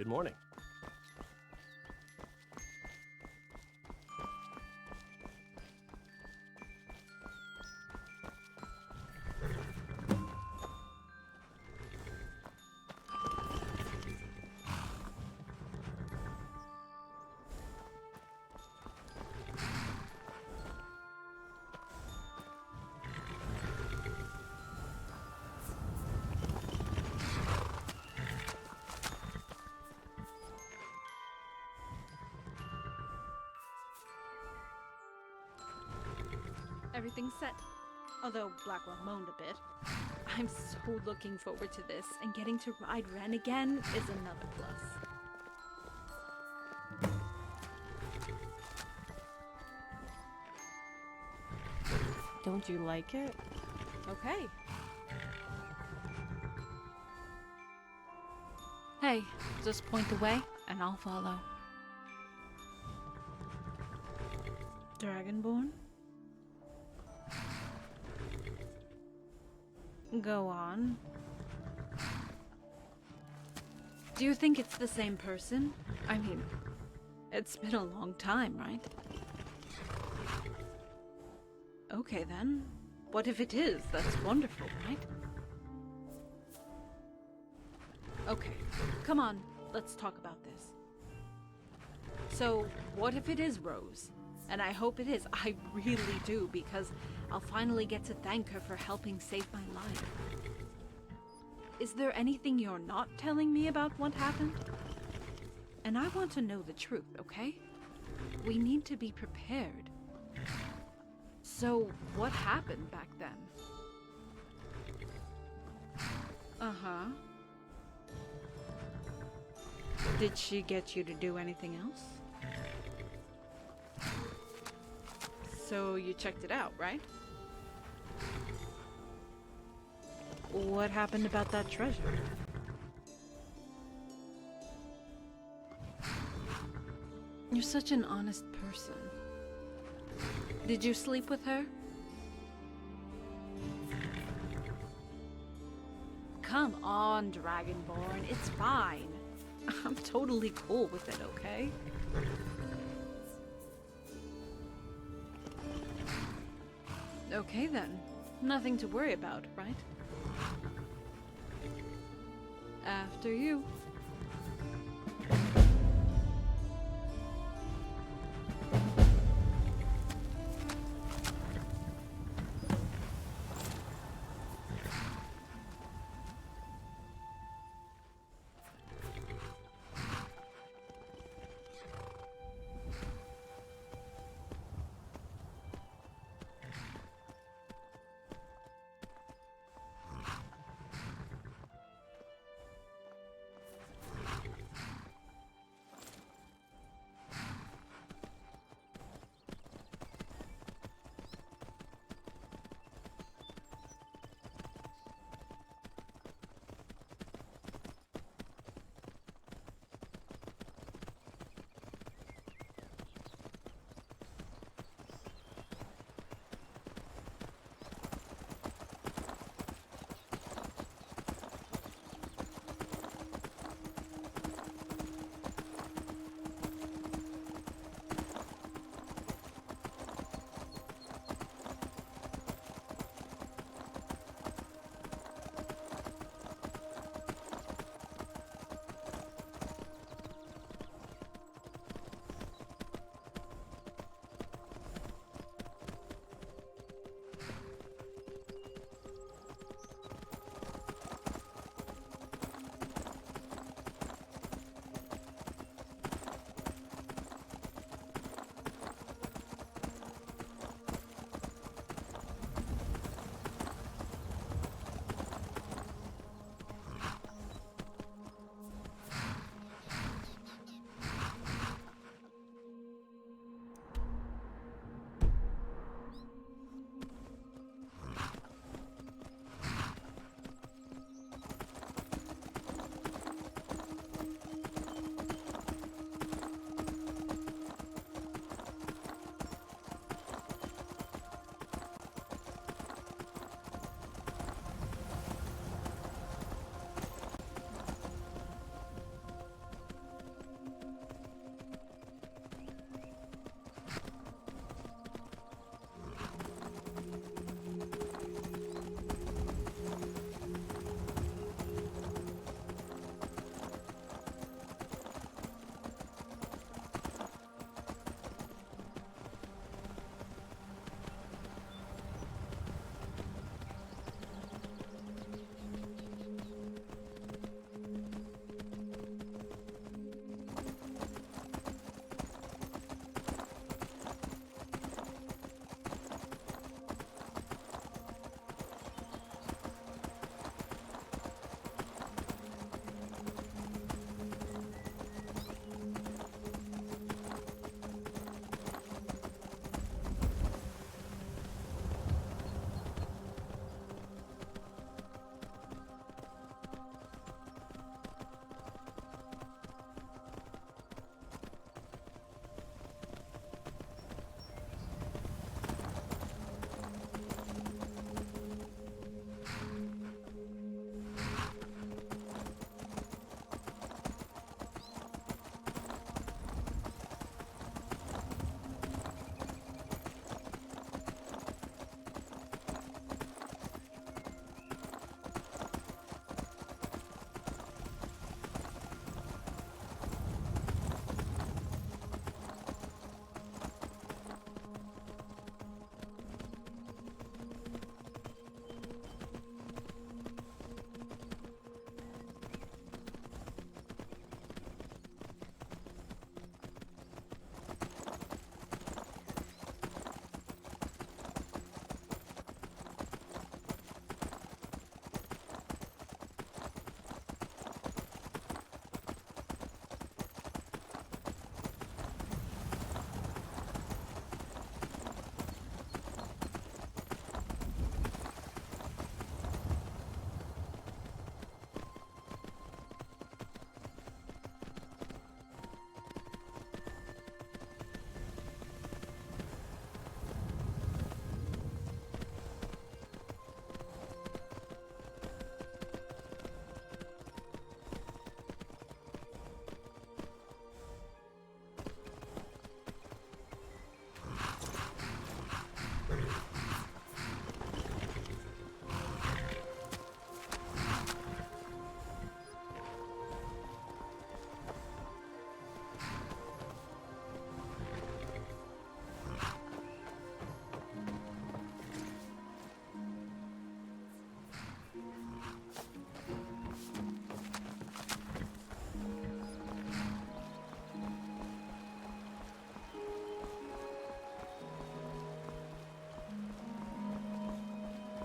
Good morning. Everything's set. Although Blackwell moaned a bit. I'm so looking forward to this, and getting to ride Ren again is another plus. Don't you like it? Okay. Hey, just point the way, and I'll follow. Dragonborn? Go on. Do you think it's the same person? I mean, it's been a long time, right? Okay then. What if it is? That's wonderful, right? Okay, come on, let's talk about this. So, what if it is Rose? And I hope it is. I really do, because I'll finally get to thank her for helping save my life. Is there anything you're not telling me about what happened? And I want to know the truth, okay? We need to be prepared. So, what happened back then? Uh-huh. Did she get you to do anything else? So you checked it out, right? What happened about that treasure? You're such an honest person. Did you sleep with her? Come on, Dragonborn, it's fine. I'm totally cool with it, okay? Okay then. Nothing to worry about, right? After you.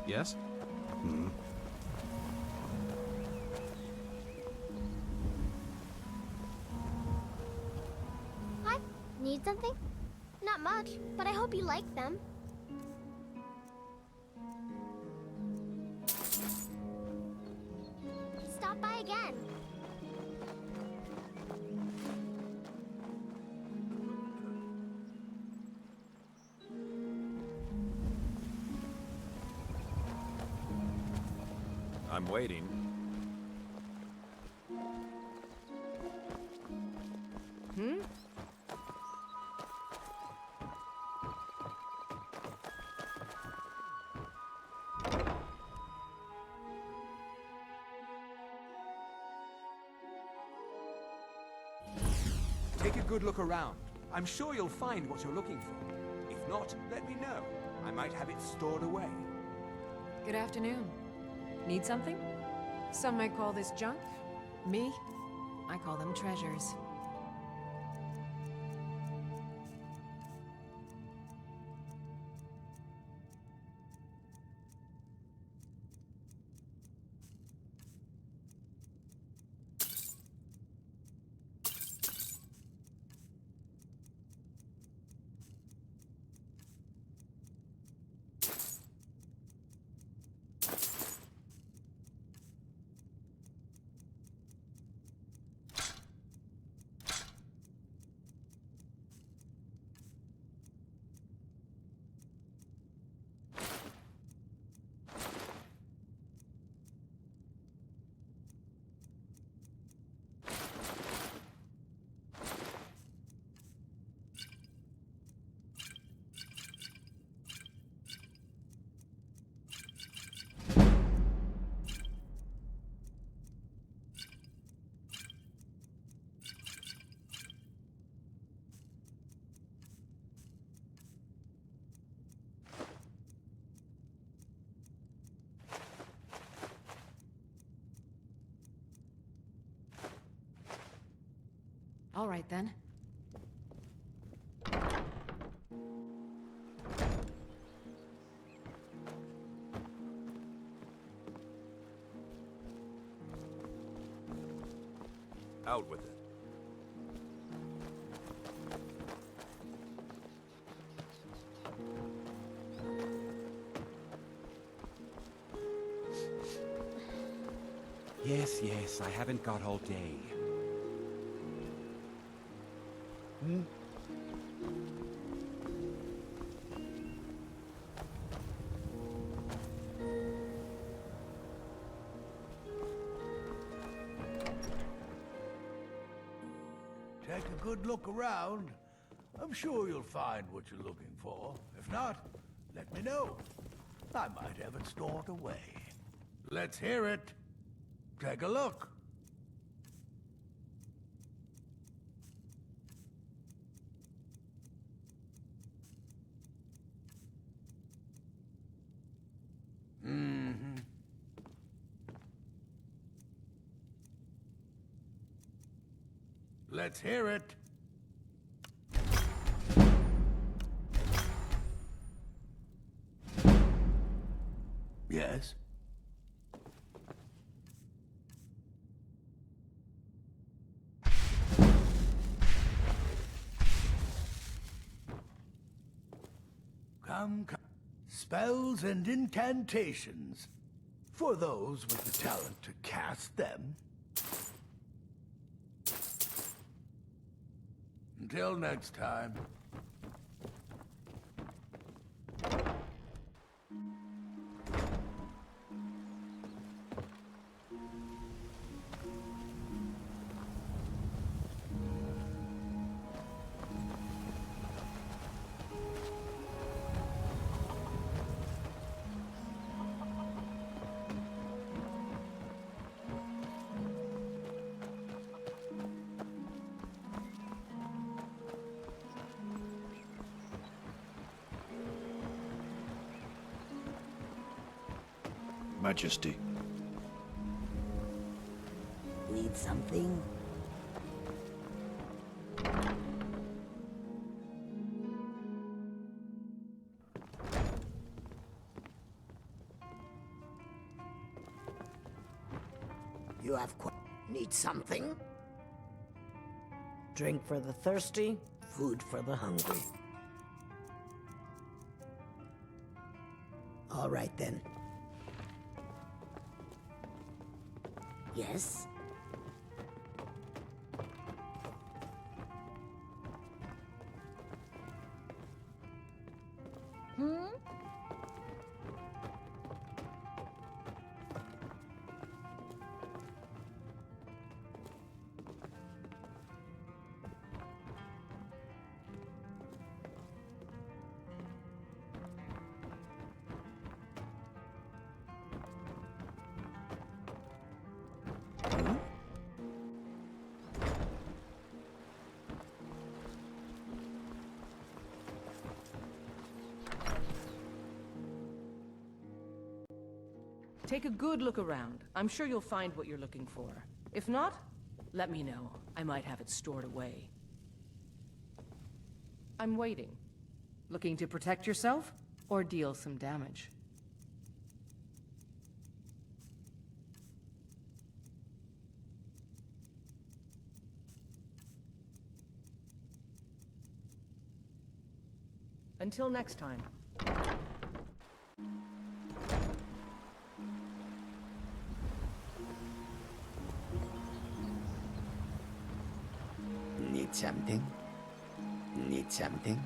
Yes? Hmm. Hi. Need something? Not much, but I hope you like them. Stop by again. I'm waiting. Hmm? Take a good look around. I'm sure you'll find what you're looking for. If not, let me know. I might have it stored away. Good afternoon. Need something? Some might call this junk. Me? I call them treasures. All right then. Out with it. Yes, I haven't got all day. Take a good look around. I'm sure you'll find what you're looking for. If not, let me know. I might have it stored away. Let's hear it. Take a look. Let's hear it. Yes? Come. Spells and incantations. For those with the talent to cast them. Until next time. Majesty. Need something? You have need something? Drink for the thirsty, Food for the hungry. All right then. Yes? Take a good look around. I'm sure you'll find what you're looking for. If not, let me know. I might have it stored away. I'm waiting. Looking to protect yourself or deal some damage? Until next time. Need something? Need something?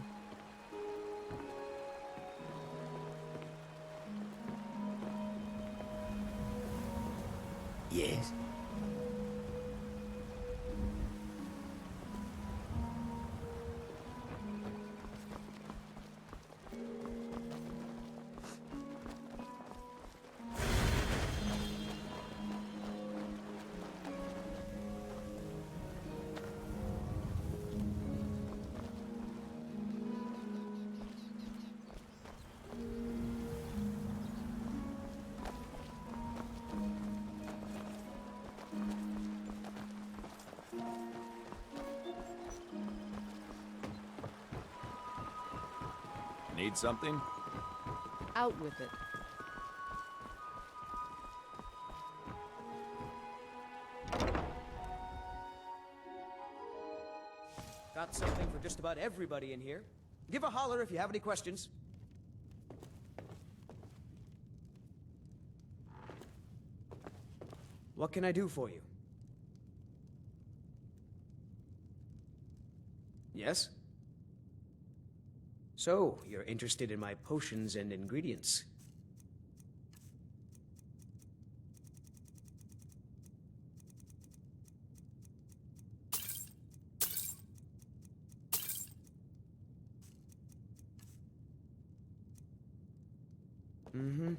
Yes? Need something? Out with it. Got something for just about everybody in here. Give a holler if you have any questions. What can I do for you? Yes? So, you're interested in my potions and ingredients? Mm-hmm.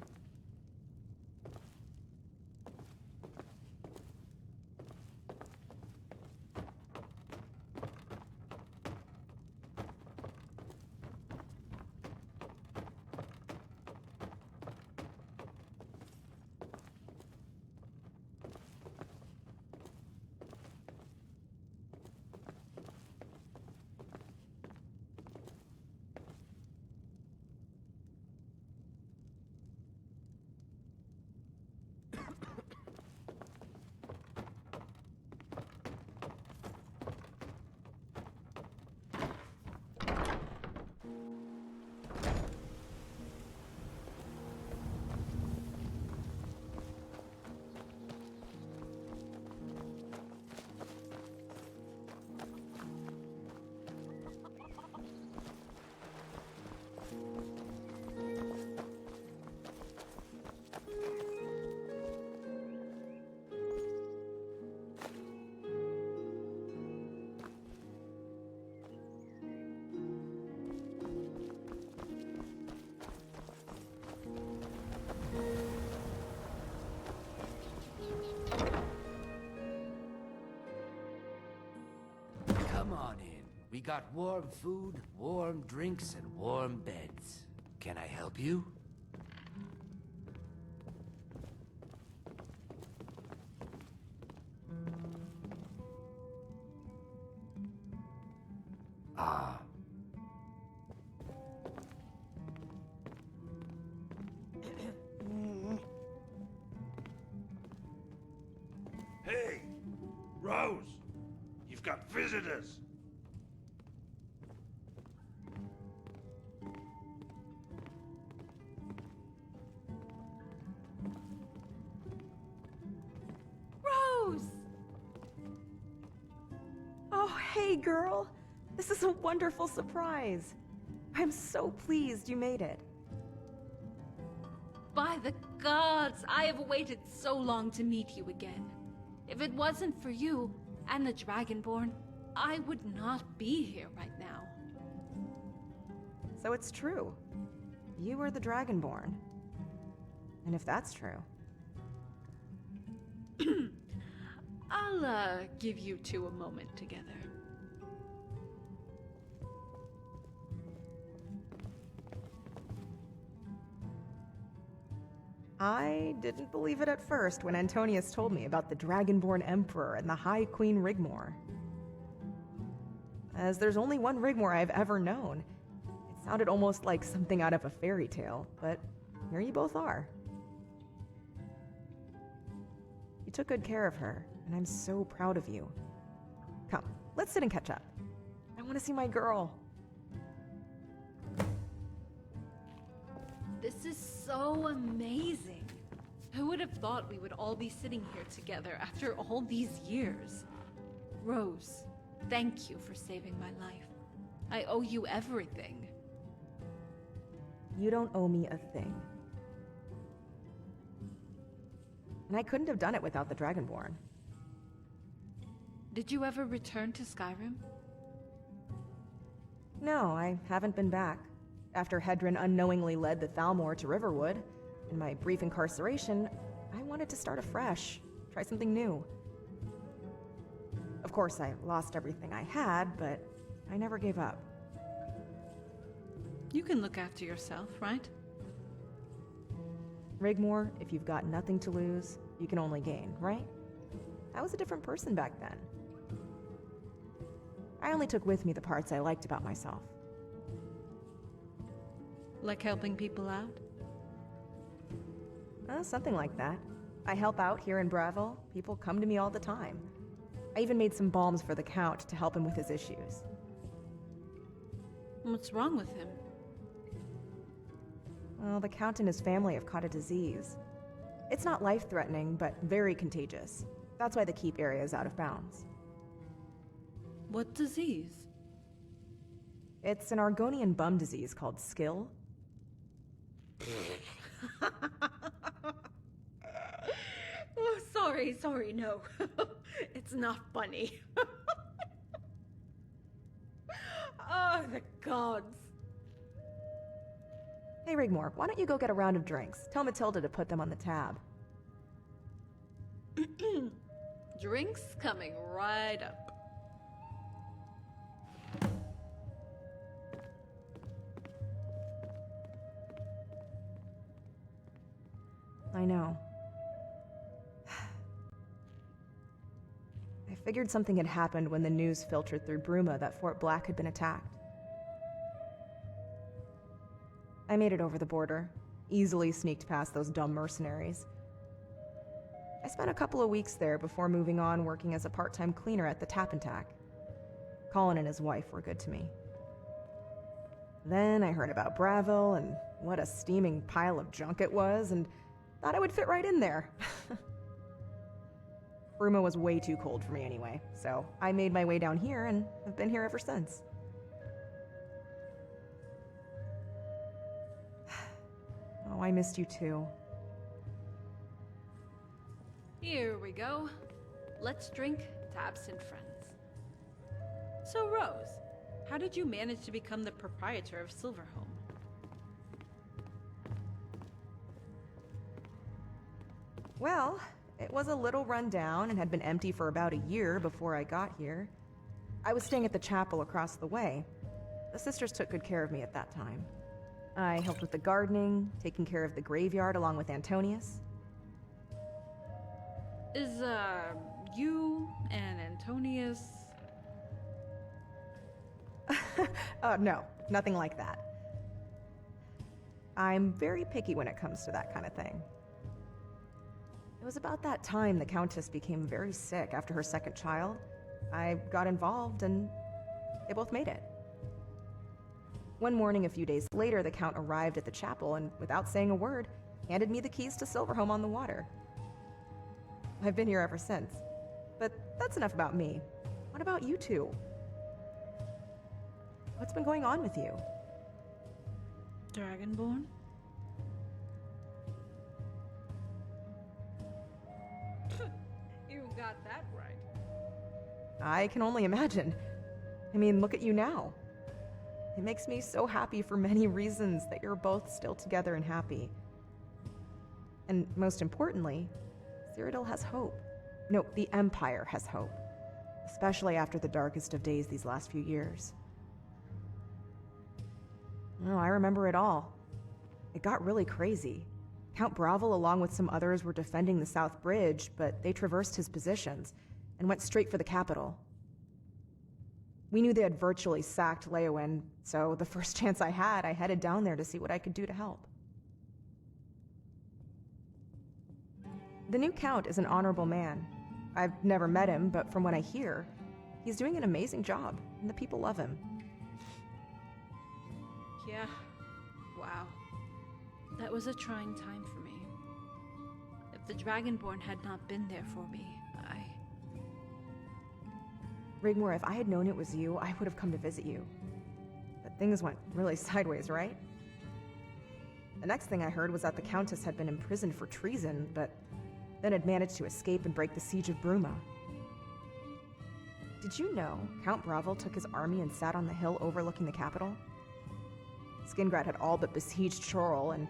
Come on in. We got warm food, warm drinks, and warm beds. Can I help you? Ah. visitors. Rose! Oh, hey, girl. This is a wonderful surprise. I'm so pleased you made it. By the gods, I have waited so long to meet you again. If it wasn't for you and the Dragonborn, I would not be here right now. So it's true. You were the Dragonborn. And if that's true... I'll, give you two a moment together. I didn't believe it at first when Antonius told me about the Dragonborn Emperor and the High Queen Rigmor. As there's only one Rigmor I've ever known, it sounded almost like something out of a fairy tale, but here you both are. You took good care of her, and I'm so proud of you. Come, let's sit and catch up. I want to see my girl. This is so amazing. Who would have thought we would all be sitting here together after all these years? Rose, thank you for saving my life. I owe you everything. You don't owe me a thing. And I couldn't have done it without the Dragonborn. Did you ever return to Skyrim? No, I haven't been back. After Hedron unknowingly led the Thalmor to Riverwood, in my brief incarceration, I wanted to start afresh, try something new. Of course, I lost everything I had, but I never gave up. You can look after yourself, right? Rigmor, if you've got nothing to lose, you can only gain, right? I was a different person back then. I only took with me the parts I liked about myself. Like helping people out? Something like that. I help out here in Bravil. People come to me all the time. I even made some balms for the Count to help him with his issues. What's wrong with him? Well, the Count and his family have caught a disease. It's not life-threatening, but very contagious. That's why the keep area is out of bounds. What disease? It's an Argonian bum disease called Skill. Oh, sorry, no. It's not funny. Oh, the gods. Hey, Rigmor, why don't you go get a round of drinks? Tell Matilda to put them on the tab. Drinks coming right up. I know. I figured something had happened when the news filtered through Bruma that Fort Black had been attacked. I made it over the border, easily sneaked past those dumb mercenaries. I spent a couple of weeks there before moving on working as a part-time cleaner at the Tap and Tack. Colin and his wife were good to me. Then I heard about Bravil and what a steaming pile of junk it was, and thought I would fit right in there. Bruma was way too cold for me anyway, so I made my way down here and have been here ever since. Oh, I missed you too. Here we go. Let's drink to absent friends. So, Rose, how did you manage to become the proprietor of Silverhome? Well, it was a little run down and had been empty for about a year before I got here. I was staying at the chapel across the way. The sisters took good care of me at that time. I helped with the gardening, taking care of the graveyard along with Antonius. Is, you and Antonius... No, nothing like that. I'm very picky when it comes to that kind of thing. It was about that time the Countess became very sick after her second child. I got involved, and they both made it. One morning a few days later, the Count arrived at the chapel and, without saying a word, handed me the keys to Silverhome on the Water. I've been here ever since. But that's enough about me. What about you two? What's been going on with you? Dragonborn? You got that right. I can only imagine. I mean, look at you now. It makes me so happy for many reasons that you're both still together and happy. And most importantly, Cyrodiil has hope. No, the Empire has hope. Especially after the darkest of days these last few years. Oh, I remember it all. It got really crazy. Count Bravil, along with some others, were defending the South Bridge, but they traversed his positions and went straight for the capital. We knew they had virtually sacked Leyawiin, so the first chance I had, I headed down there to see what I could do to help. The new Count is an honorable man. I've never met him, but from what I hear, he's doing an amazing job, and the people love him. Yeah. Wow. That was a trying time for me. If the Dragonborn had not been there for me, Rigmor, if I had known it was you, I would have come to visit you. But things went really sideways, right? The next thing I heard was that the Countess had been imprisoned for treason, but then had managed to escape and break the siege of Bruma. Did you know Count Bravil took his army and sat on the hill overlooking the capital? Skingrad had all but besieged Chorrol and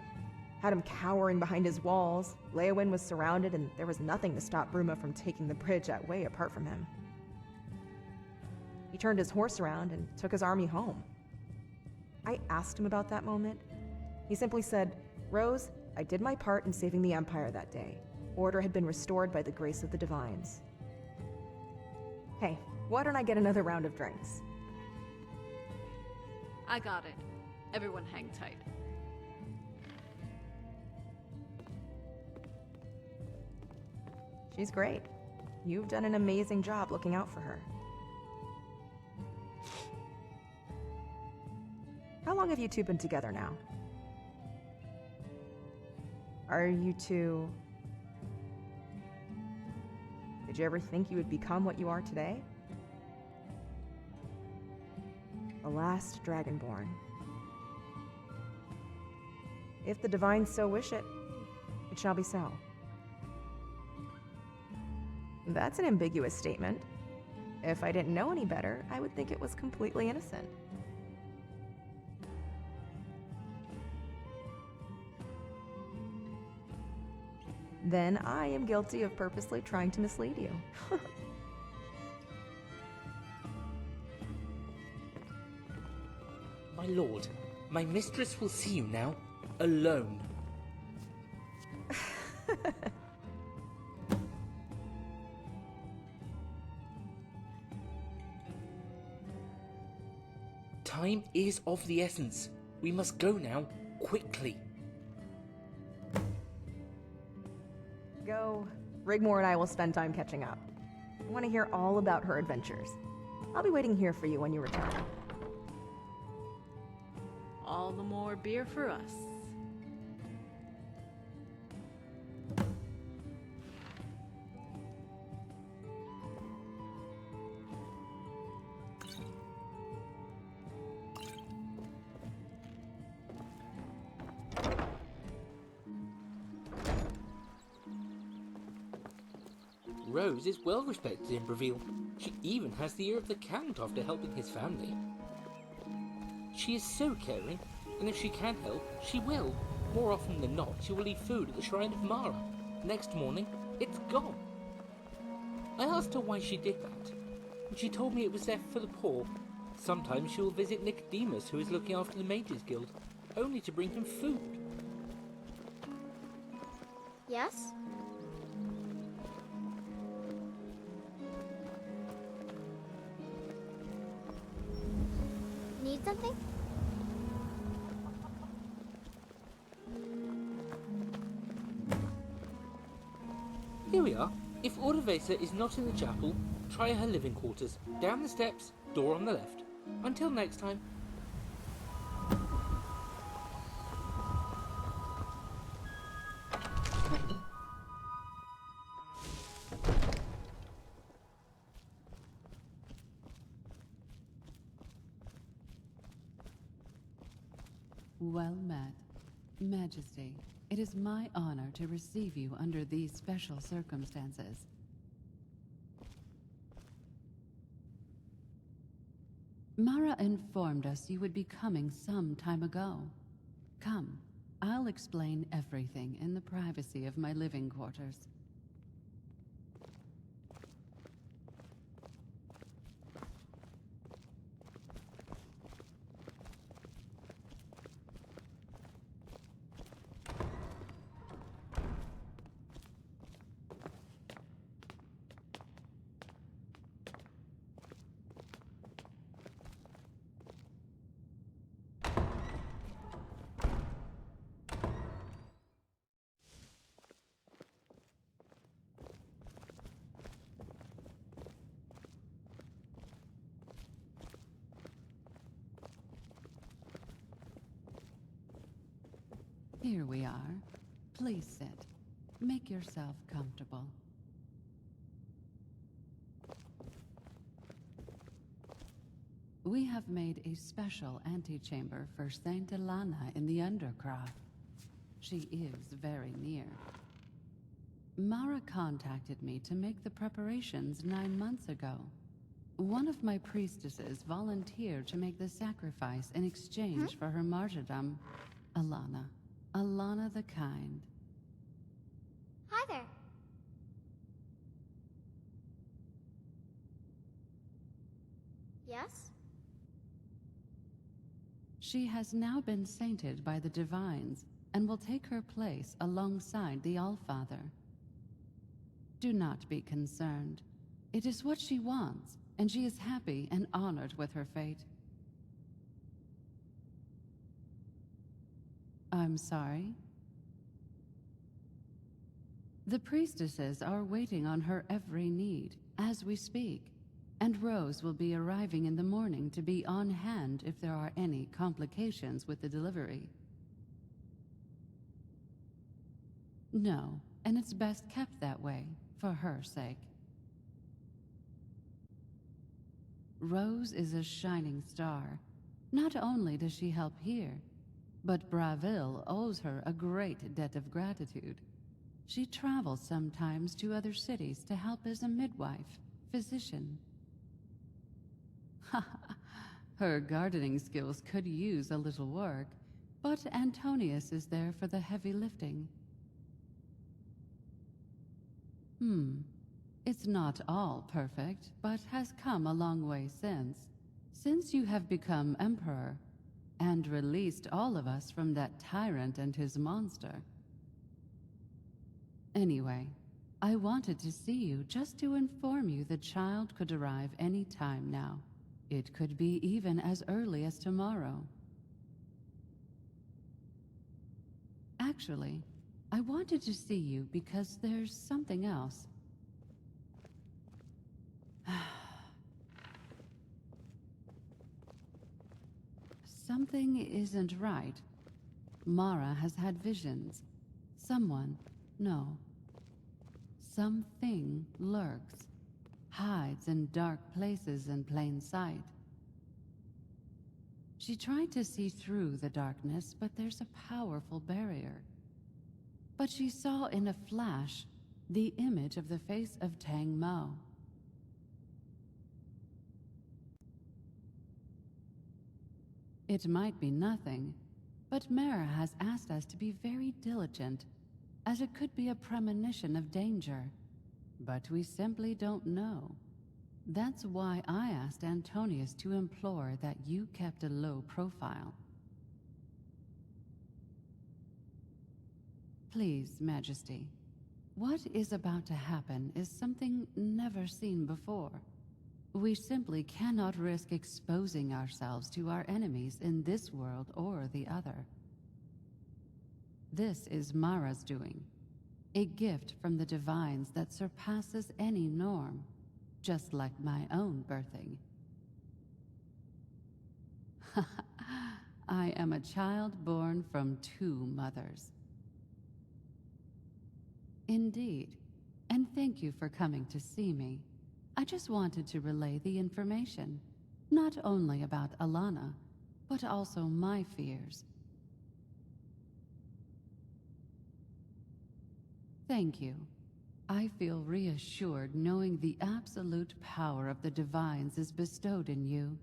had him cowering behind his walls. Leyawiin was surrounded, and there was nothing to stop Bruma from taking the bridge that way apart from him. He turned his horse around and took his army home. I asked him about that moment. He simply said, "Rose, I did my part in saving the Empire that day. Order had been restored by the grace of the Divines." Hey, why don't I get another round of drinks? I got it. Everyone hang tight. She's great. You've done an amazing job looking out for her. How long have you two been together now? Are you two... Did you ever think you would become what you are today? The last Dragonborn. If the Divines so wish it, it shall be so. That's an ambiguous statement. If I didn't know any better, I would think it was completely innocent. Then I am guilty of purposely trying to mislead you. My lord, my mistress will see you now, alone. Time is of the essence. We must go now, quickly. Go. Rigmor and I will spend time catching up. I want to hear all about her adventures. I'll be waiting here for you when you return. All the more beer for us. Rose is well respected in Bravil. She even has the ear of the Count after helping his family. She is so caring, and if she can help, she will. More often than not, she will leave food at the Shrine of Mara. Next morning, it's gone. I asked her why she did that, and she told me it was there for the poor. Sometimes she will visit Nicodemus, who is looking after the Mages Guild, only to bring him food. Yes? Need something? Here we are. If Ordovesa is not in the chapel, try her living quarters. Down the steps, door on the left. Until next time. Well met. Majesty, it is my honor to receive you under these special circumstances. Mara informed us you would be coming some time ago. Come, I'll explain everything in the privacy of my living quarters. Here we are. Please sit. Make yourself comfortable. We have made a special antechamber for Saint Ilana in the Undercroft. She is very near. Mara contacted me to make the preparations 9 months ago. One of my priestesses volunteered to make the sacrifice in exchange for her martyrdom. Ilana the Kind. Hi there. Yes? She has now been sainted by the divines and will take her place alongside the Allfather. Do not be concerned. It is what she wants, and she is happy and honored with her fate. I'm sorry? The priestesses are waiting on her every need, as we speak, and Rose will be arriving in the morning to be on hand if there are any complications with the delivery. No, and it's best kept that way, for her sake. Rose is a shining star. Not only does she help here, but Bravil owes her a great debt of gratitude. She travels sometimes to other cities to help as a midwife, physician. Her gardening skills could use a little work, but Antonius is there for the heavy lifting. It's not all perfect, but has come a long way since you have become emperor, and released all of us from that tyrant and his monster. Anyway, I wanted to see you just to inform you the child could arrive any time now. It could be even as early as tomorrow. Actually, I wanted to see you because there's something else. Something isn't right. Mara has had visions. Something lurks, hides in dark places in plain sight. She tried to see through the darkness, but there's a powerful barrier. But she saw in a flash the image of the face of Tang Mo. It might be nothing, but Mara has asked us to be very diligent, as it could be a premonition of danger. But we simply don't know. That's why I asked Antonius to implore that you kept a low profile. Please, Majesty, what is about to happen is something never seen before. We simply cannot risk exposing ourselves to our enemies in this world or the other. This is Mara's doing, a gift from the divines that surpasses any norm. just like my own birthing. I am a child born from 2 mothers. Indeed, and thank you for coming to see me. I just wanted to relay the information, not only about Alana, but also my fears. Thank you. I feel reassured knowing the absolute power of the Divines is bestowed in you,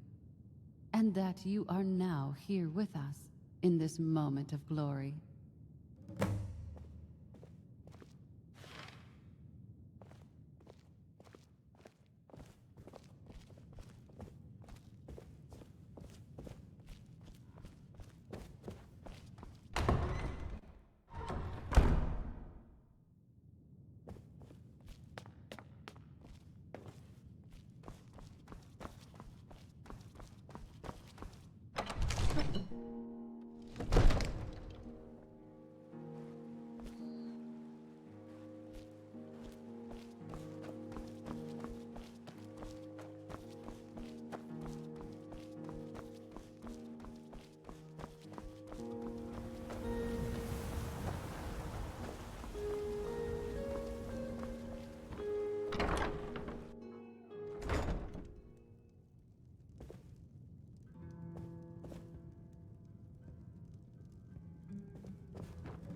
and that you are now here with us in this moment of glory.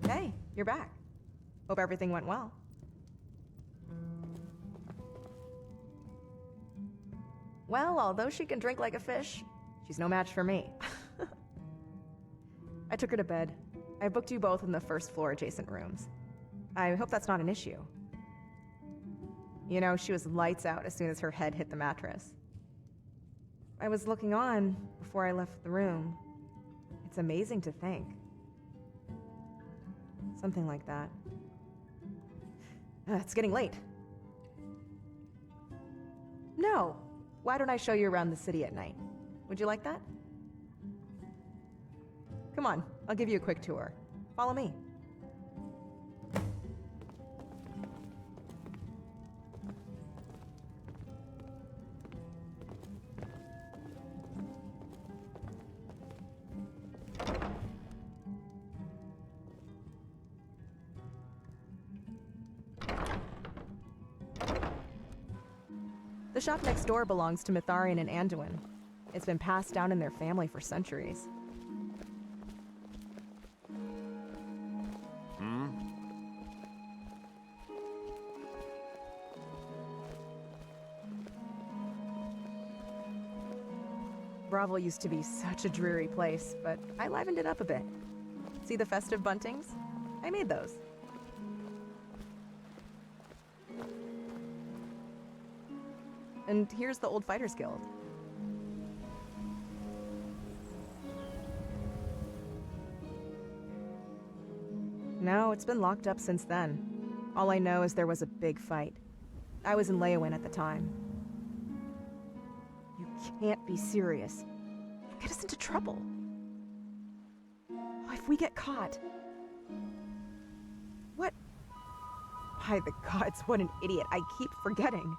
Hey, you're back. Hope everything went well. Well, although she can drink like a fish, she's no match for me. I took her to bed. I booked you both in the first floor adjacent rooms. I hope that's not an issue. You know, she was lights out as soon as her head hit the mattress. I was looking on before I left the room. It's amazing to think. Something like that. It's getting late. No. Why don't I show you around the city at night? Would you like that? Come on, I'll give you a quick tour. Follow me. The shop next door belongs to Mitharian and Anduin. It's been passed down in their family for centuries. Bravil used to be such a dreary place, but I livened it up a bit. See the festive buntings? I made those. And here's the Old Fighters Guild. No, it's been locked up since then. All I know is there was a big fight. I was in Leyawen at the time. You can't be serious. You'll get us into trouble. Oh, if we get caught... What? By the gods, what an idiot. I keep forgetting.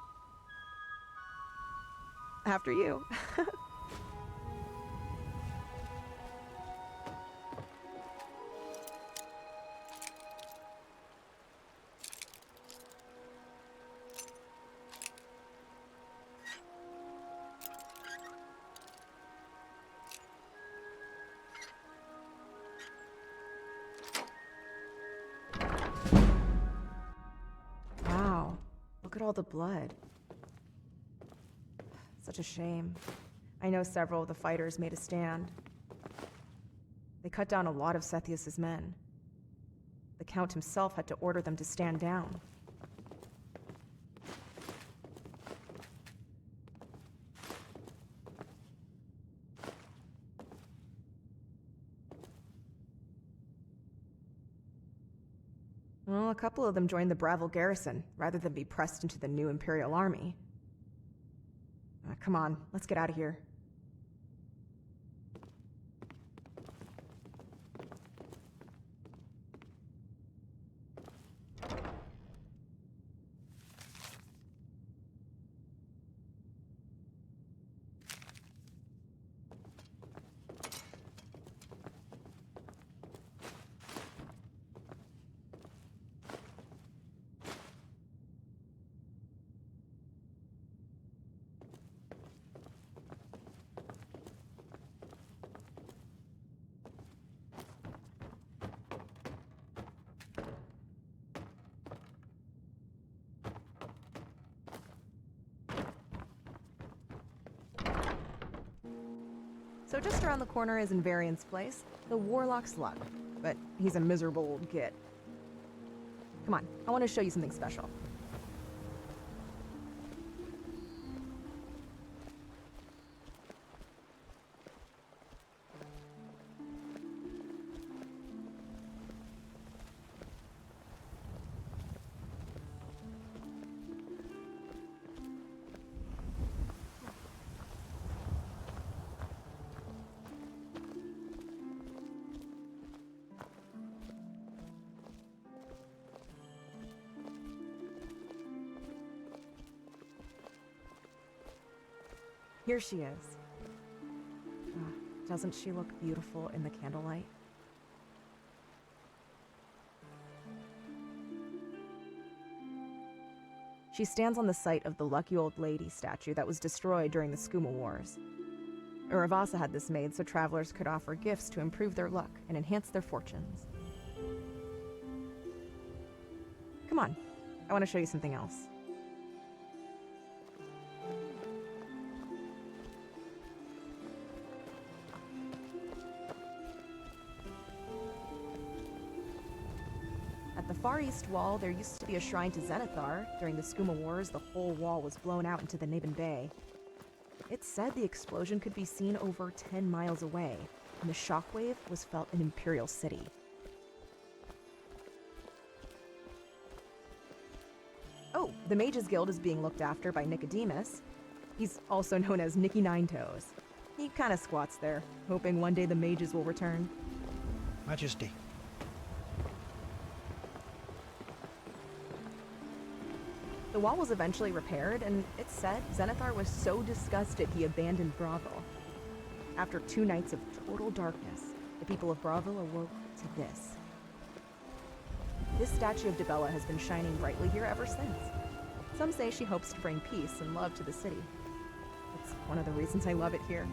After you. Wow, look at all the blood. Such a shame. I know several of the fighters made a stand. They cut down a lot of Sethius' men. The Count himself had to order them to stand down. Well, a couple of them joined the Bravil garrison, rather than be pressed into the new Imperial army. Come on, let's get out of here. So just around the corner is Invariant's place, the Warlock's Luck. But he's a miserable old git. Come on, I want to show you something special. Here she is. Doesn't she look beautiful in the candlelight? She stands on the site of the Lucky Old Lady statue that was destroyed during the Skooma Wars. Uravasa had this made so travelers could offer gifts to improve their luck and enhance their fortunes. Come on, I want to show you something else. At the far east wall, there used to be a shrine to Zenithar. During the Skooma Wars, the whole wall was blown out into the Naben Bay. It's said the explosion could be seen over 10 miles away, and the shockwave was felt in Imperial City. Oh, the Mages Guild is being looked after by Nicodemus. He's also known as Nicky Ninetoes. He kinda squats there, hoping one day the mages will return. Majesty. The wall was eventually repaired, and it's said Zenithar was so disgusted he abandoned Bravil. After 2 nights of total darkness, the people of Bravil awoke to this. This statue of Dibella has been shining brightly here ever since. Some say she hopes to bring peace and love to the city. It's one of the reasons I love it here.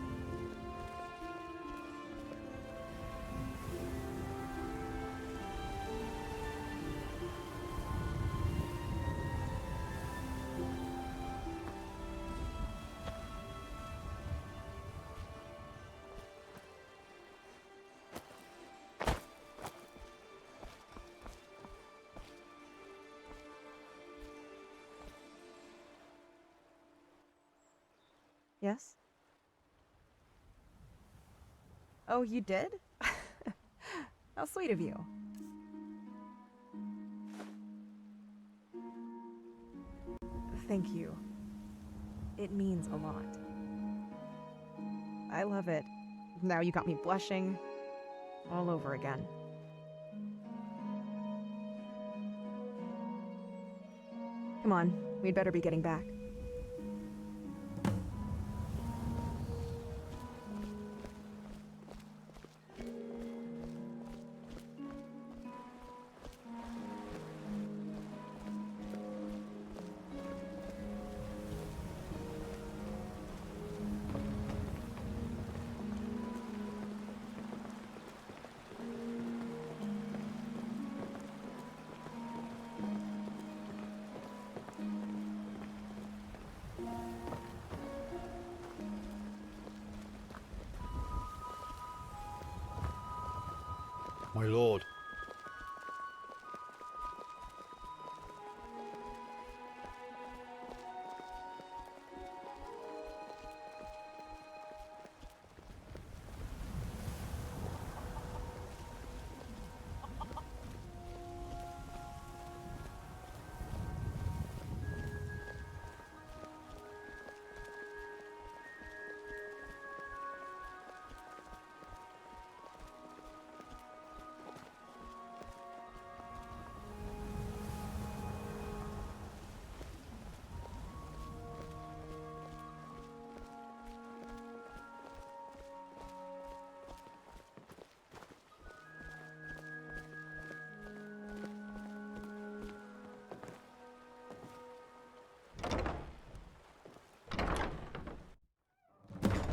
Yes? Oh, you did? How sweet of you. Thank you. It means a lot. I love it. Now you got me blushing all over again. Come on, we'd better be getting back. My lord.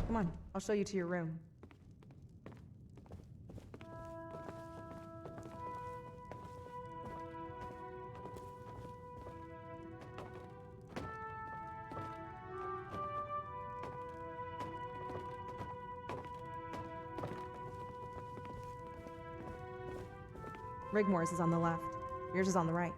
Come on, I'll show you to your room. Rigmor's is on the left. Yours is on the right.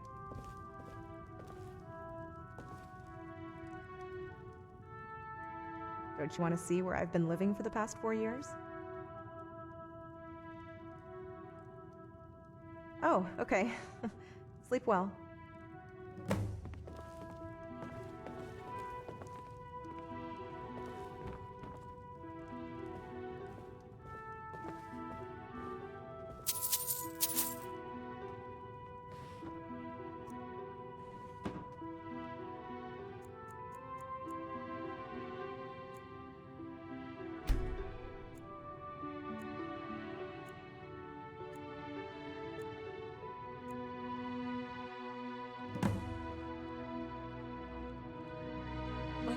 Don't you want to see where I've been living for the past 4 years? Oh, okay. Sleep well.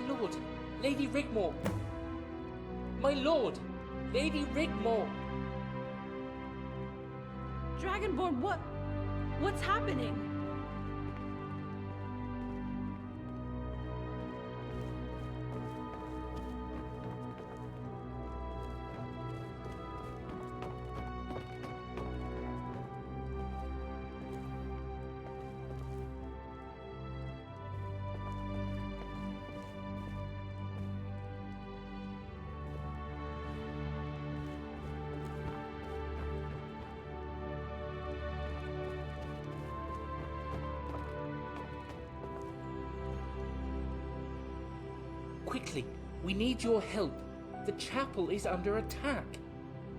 Lord, Lady Rigmor! My lord, Lady Rigmor! Dragonborn, what's happening? Quickly, we need your help. The chapel is under attack.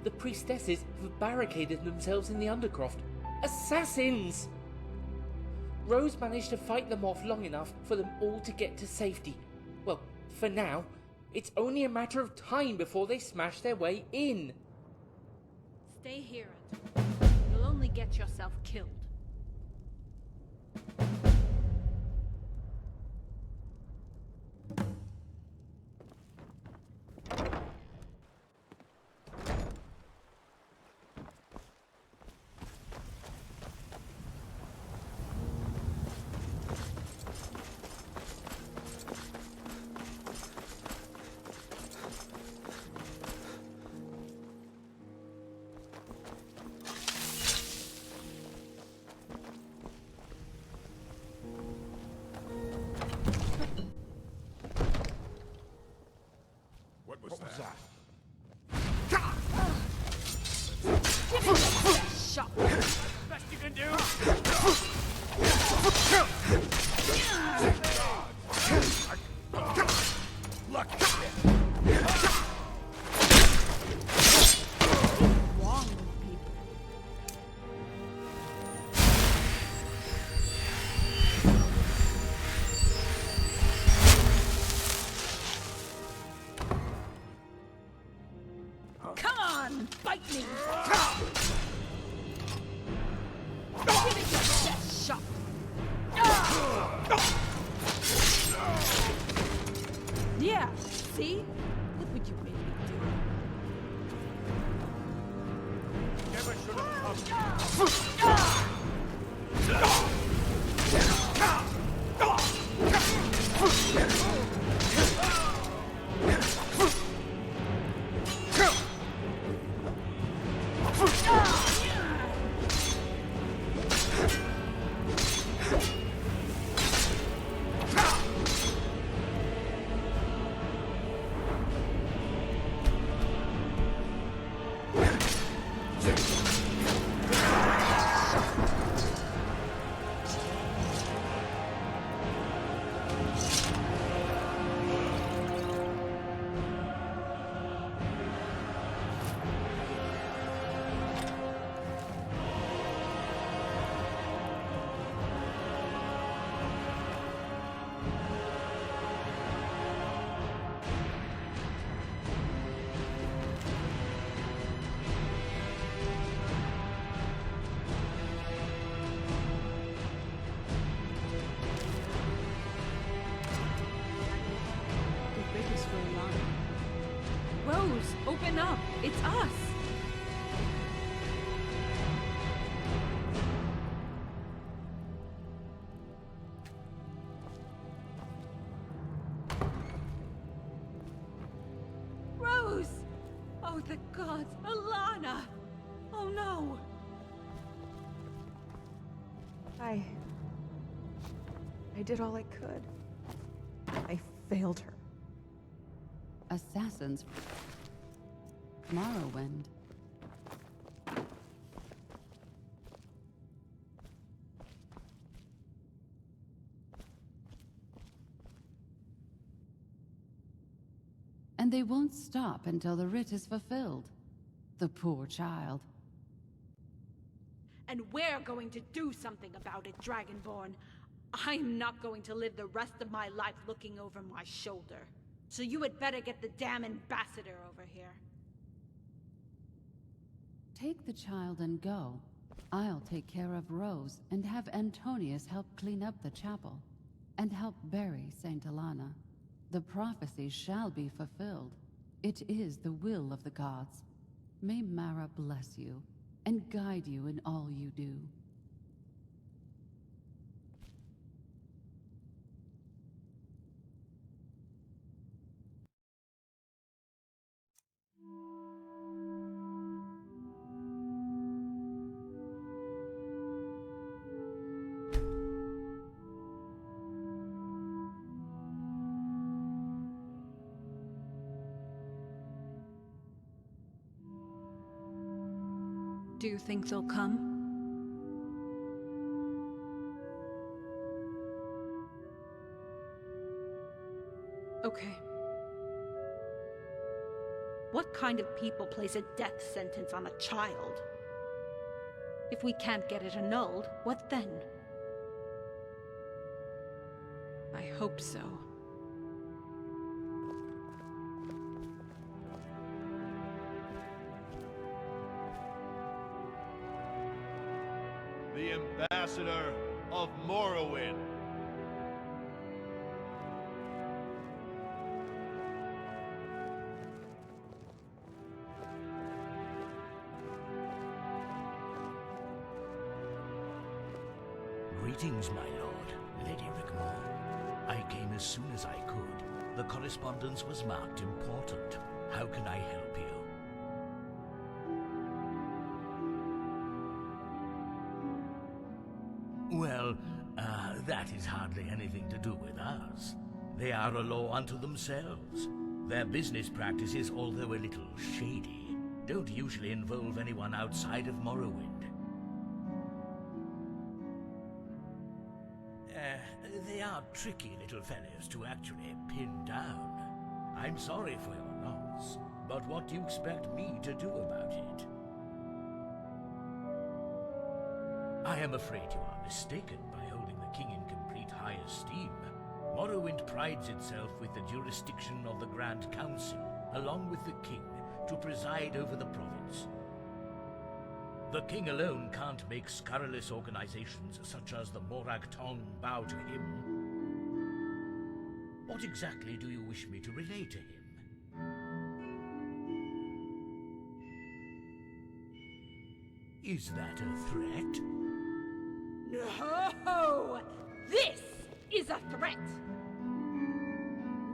The priestesses have barricaded themselves in the undercroft. Assassins! Rose managed to fight them off long enough for them all to get to safety. Well, for now, it's only a matter of time before they smash their way in. Stay here. You'll only get yourself killed. What was that? Give it a shot. Best you can do. Look. Wrong with people. Come on, bite me. Give it your best shot. Yeah, see? Look what you made me do. Never should have come. I did all I could. I failed her. Assassins. Morrowind. And they won't stop until the writ is fulfilled. The poor child. And we're going to do something about it, Dragonborn. I'm not going to live the rest of my life looking over my shoulder. So you had better get the damn ambassador over here. Take the child and go. I'll take care of Rose and have Antonius help clean up the chapel. And help bury Saint Alana. The prophecy shall be fulfilled. It is the will of the gods. May Mara bless you and guide you in all you do. Do you think they'll come? Okay. What kind of people place a death sentence on a child? If we can't get it annulled, what then? I hope so. The ambassador of Morrowind. Greetings, my lord, Lady Rigmor. I came as soon as I could. The correspondence was marked important. How can I help you? Well, that is hardly anything to do with us. They are a law unto themselves. Their business practices, although a little shady, don't usually involve anyone outside of Morrowind. They are tricky little fellows to actually pin down. I'm sorry for your loss, but what do you expect me to do about it? I am afraid you are mistaken by holding the king in complete high esteem. Morrowind prides itself with the jurisdiction of the Grand Council, along with the king, to preside over the province. The king alone can't make scurrilous organizations such as the Morag-Tong bow to him. What exactly do you wish me to relay to him? Is that a threat? No! This is a threat!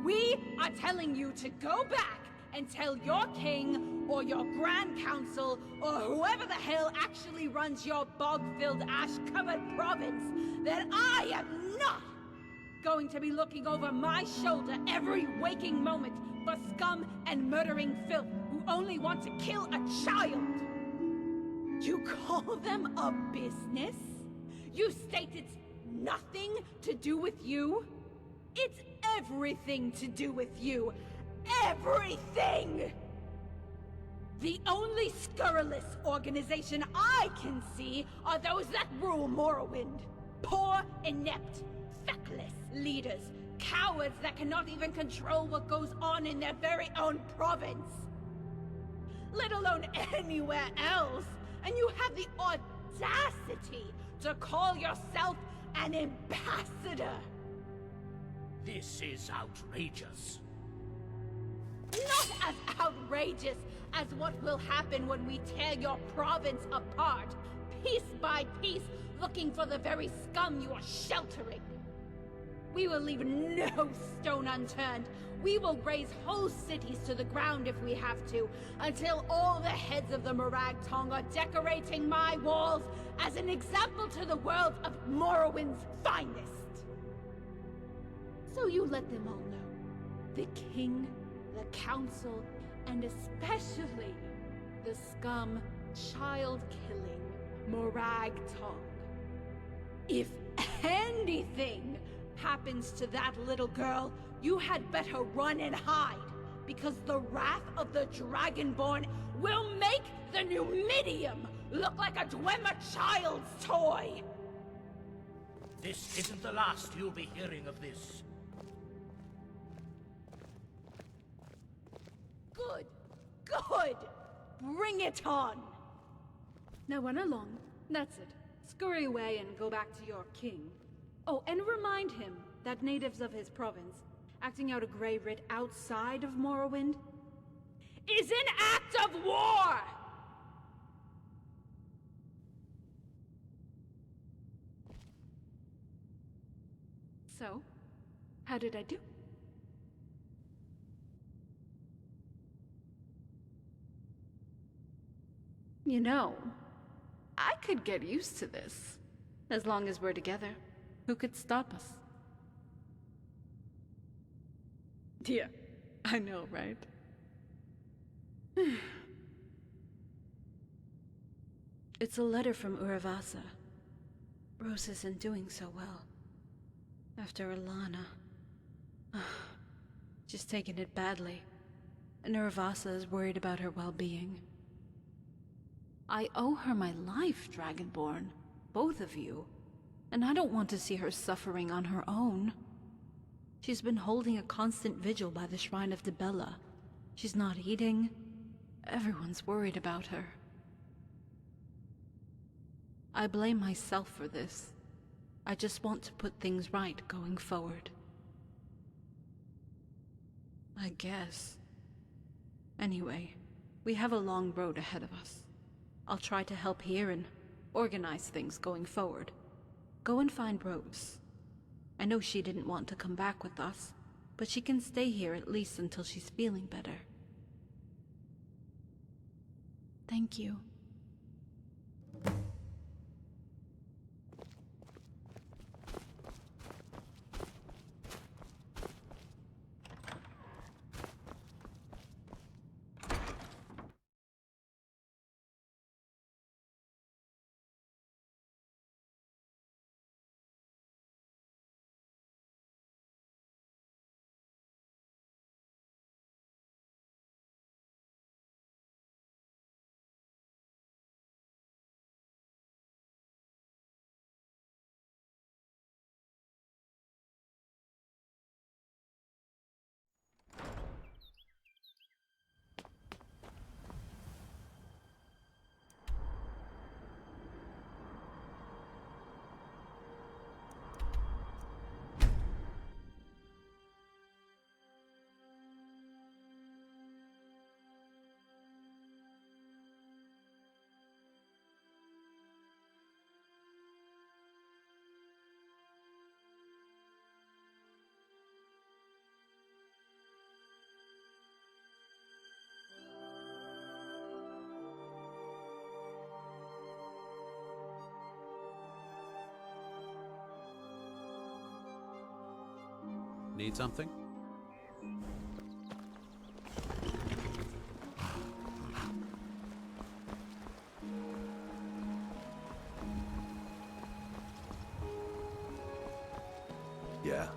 We are telling you to go back and tell your king, or your Grand Council, or whoever the hell actually runs your bog-filled, ash-covered province, that I am not going to be looking over my shoulder every waking moment for scum and murdering filth who only want to kill a child! You call them a business? You state it's nothing to do with you? It's everything to do with you! Everything! The only scurrilous organization I can see are those that rule Morrowind. Poor, inept, feckless leaders. Cowards that cannot even control what goes on in their very own province. Let alone anywhere else. And you have the audacity to call yourself an ambassador. This is outrageous. Not as outrageous as what will happen when we tear your province apart, piece by piece, looking for the very scum you are sheltering. We will leave no stone unturned. We will raze whole cities to the ground if we have to, until all the heads of the Morag Tong are decorating my walls as an example to the world of Morrowind's finest. So you let them all know. The king, the council, and especially the scum, child-killing Morag Tong. If anything happens to that little girl, you had better run and hide, because the wrath of the Dragonborn will make the Numidium look like a Dwemer child's toy! This isn't the last you'll be hearing of this. Good! Good! Bring it on! Now run along. That's it. Scurry away and go back to your king. Oh, and remind him that natives of his province acting out a grey writ outside of Morrowind is an act of war! So, how did I do? You know, I could get used to this. As long as we're together, who could stop us? Yeah, I know, right? It's a letter from Uravasa. Rose isn't doing so well. After Alana. She's taken it badly. And Uravasa is worried about her well-being. I owe her my life, Dragonborn. Both of you. And I don't want to see her suffering on her own. She's been holding a constant vigil by the shrine of Dibella. She's not eating. Everyone's worried about her. I blame myself for this. I just want to put things right going forward. I guess. Anyway, we have a long road ahead of us. I'll try to help here and organize things going forward. Go and find Rose. I know she didn't want to come back with us, but she can stay here at least until she's feeling better. Thank you. Need something? Yeah.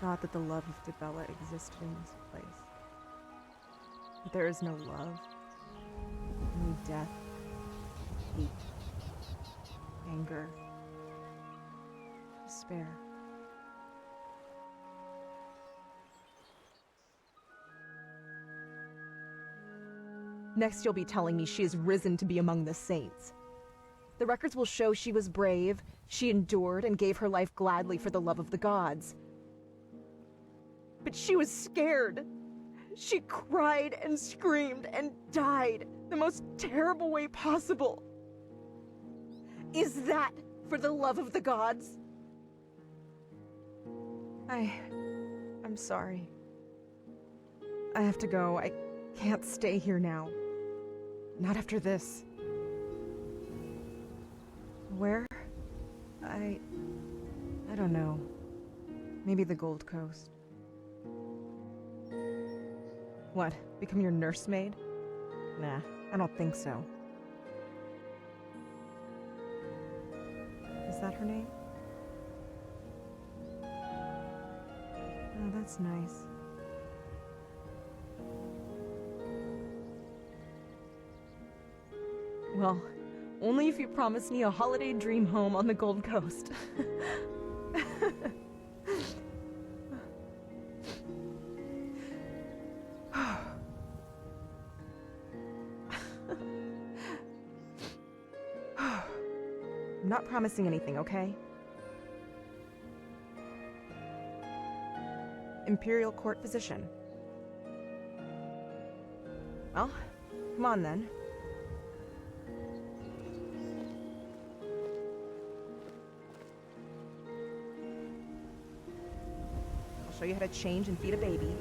thought that the love of Dibella existed in this place. But there is no love. Only death, hate, anger, despair. Next, you'll be telling me she has risen to be among the saints. The records will show she was brave, she endured, and gave her life gladly for the love of the gods. But she was scared. She cried and screamed and died the most terrible way possible. Is that for the love of the gods? I'm sorry. I have to go. I can't stay here now. Not after this. Where? I don't know. Maybe the Gold Coast. What? Become your nursemaid? Nah, I don't think so. Is that her name? Oh, that's nice. Well, only if you promise me a holiday dream home on the Gold Coast. I'm not promising anything, okay? Imperial Court Physician. Well, come on then. I'll show you how to change and feed a baby.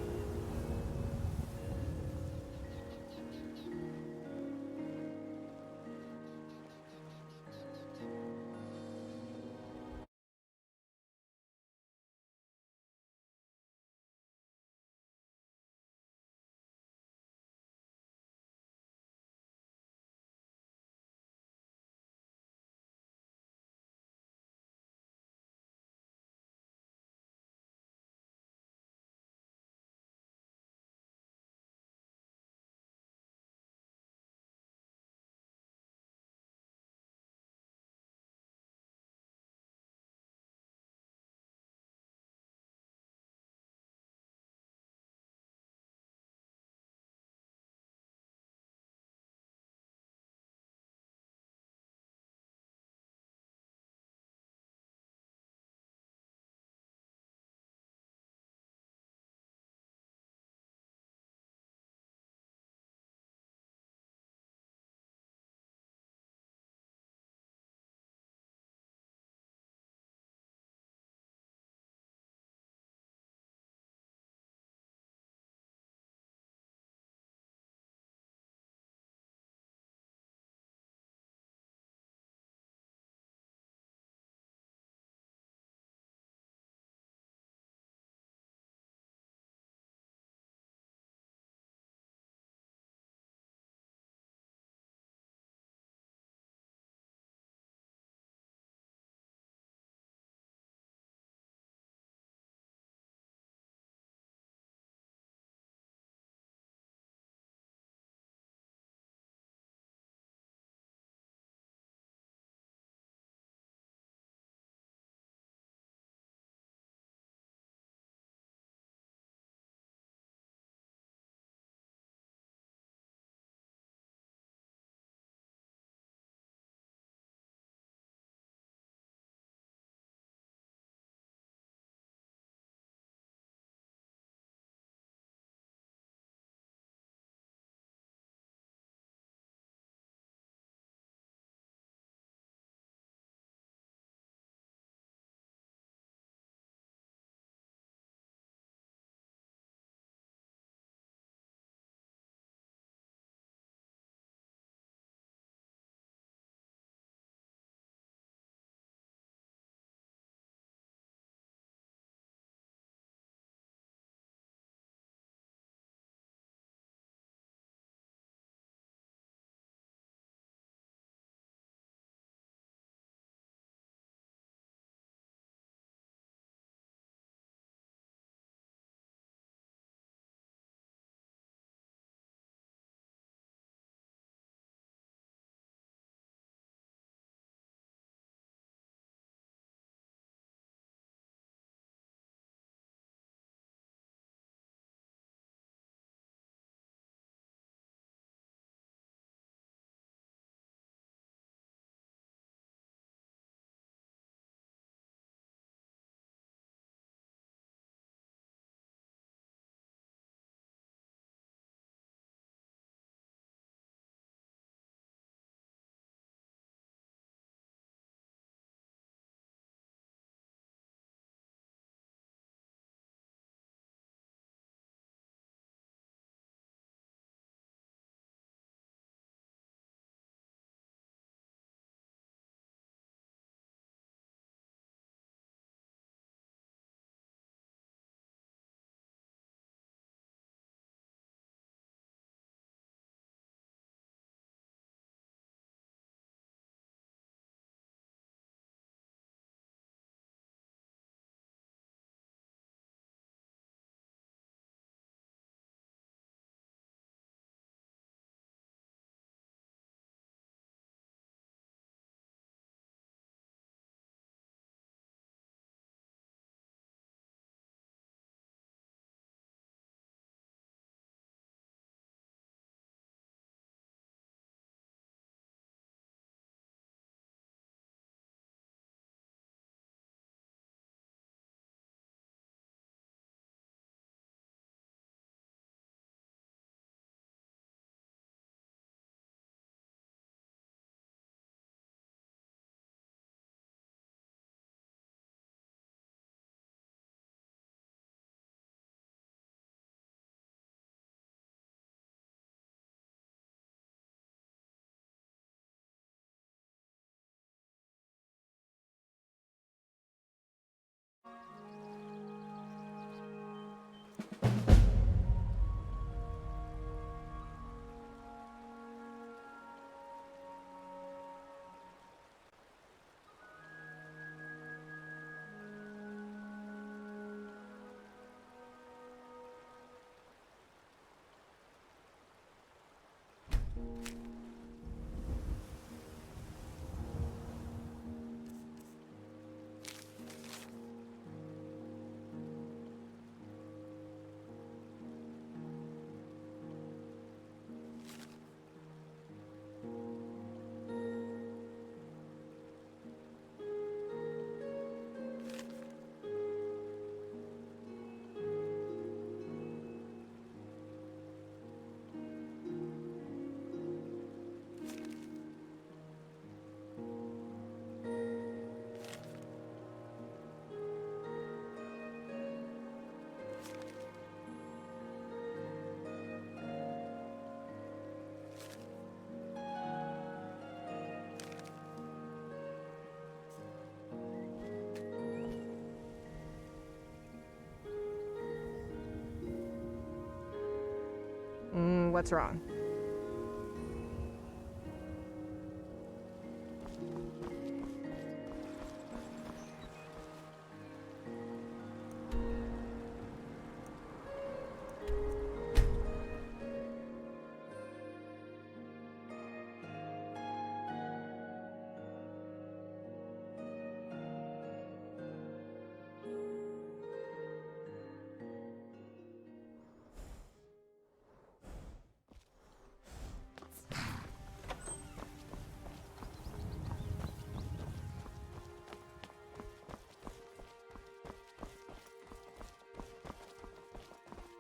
What's wrong?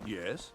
Yes?